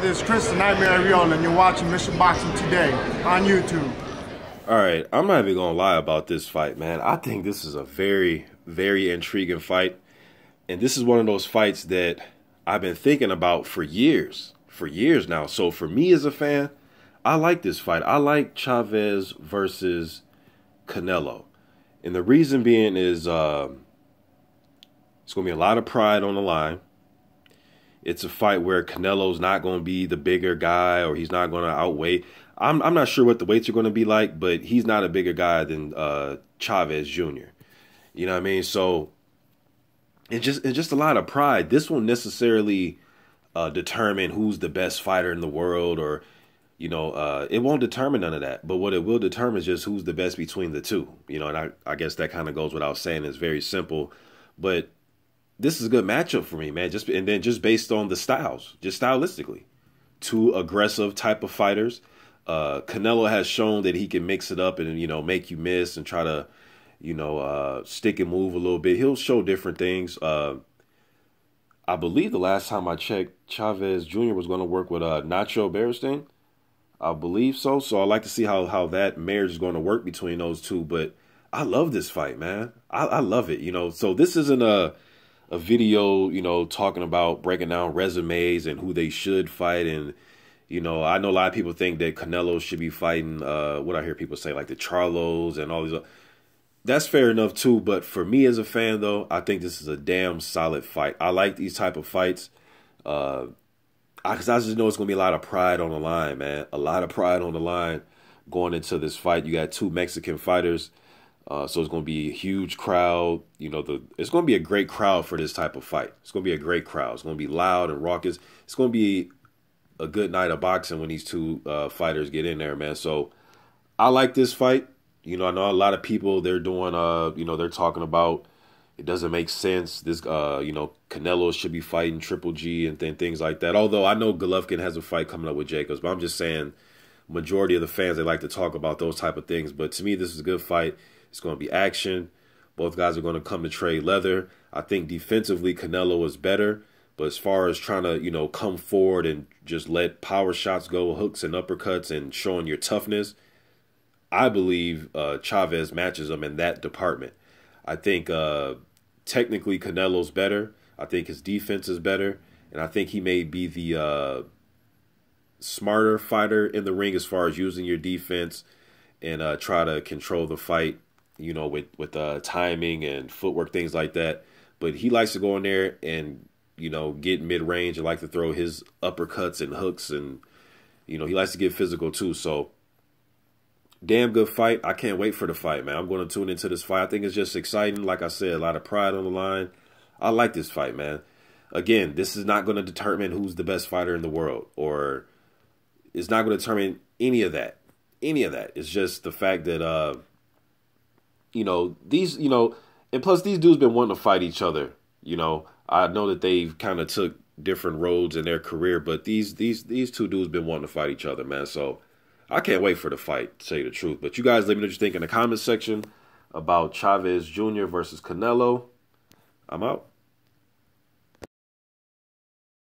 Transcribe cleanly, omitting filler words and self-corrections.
This is Chris the Nightmare Ariola, and you're watching Mission Boxing Today on YouTube. All right, I'm not even going to lie about this fight, man. I think this is a very, very intriguing fight. And this is one of those fights that I've been thinking about for years now. So for me as a fan, I like this fight. I like Chavez versus Canelo. And the reason being is it's going to be a lot of pride on the line. It's a fight where Canelo's not going to be the bigger guy, or he's not going to outweigh. I'm not sure what the weights are going to be like, but he's not a bigger guy than Chavez Jr. You know what I mean? So it's just a lot of pride. This won't necessarily determine who's the best fighter in the world, or it won't determine none of that. But what it will determine is just who's the best between the two. And I guess that kind of goes without saying. It's very simple, but this is a good matchup for me, man. And then based on the styles, just stylistically, two aggressive type of fighters. Canelo has shown that he can mix it up and make you miss and try to stick and move a little bit. He'll show different things. I believe the last time I checked, Chavez Jr. was going to work with Nacho Beristain. I believe so. So I like to see how that marriage is going to work between those two. But I love this fight, man. I love it. So this isn't a video, talking about breaking down resumes and who they should fight. And, I know a lot of people think that Canelo should be fighting, what I hear people say, like the Charlos and all these. That's fair enough, too. But for me as a fan, though, I think this is a damn solid fight. I like these type of fights because I just know it's going to be a lot of pride on the line, man. A lot of pride on the line going into this fight. You got two Mexican fighters. So it's going to be a huge crowd. It's going to be a great crowd for this type of fight. It's going to be a great crowd. It's going to be loud and raucous. It's going to be a good night of boxing when these two fighters get in there, man. So I like this fight. I know a lot of people, they're doing, they're talking about it doesn't make sense. This, Canelo should be fighting Triple G and things like that. Although I know Golovkin has a fight coming up with Jacobs, but I'm just saying majority of the fans, they like to talk about those type of things. But to me, this is a good fight. It's going to be action. Both guys are going to come to trade leather. I think defensively, Canelo is better. But as far as trying to, come forward and just let power shots go, hooks and uppercuts, and showing your toughness, I believe Chavez matches him in that department. I think technically Canelo's better. I think his defense is better. And I think he may be the smarter fighter in the ring as far as using your defense and try to control the fight, with timing and footwork, things like that. But he likes to go in there and, get mid-range and like to throw his uppercuts and hooks. And, he likes to get physical too. So damn good fight. I can't wait for the fight, man. I'm going to tune into this fight. I think it's just exciting. Like I said, a lot of pride on the line. I like this fight, man. Again, this is not going to determine who's the best fighter in the world, or it's not going to determine any of that. It's just the fact that, these, and plus these dudes been wanting to fight each other. I know that they've kind of took different roads in their career, but these two dudes been wanting to fight each other, man. So I can't wait for the fight, to say the truth. But you guys let me know what you think in the comment section about Chavez Jr. versus Canelo. I'm out.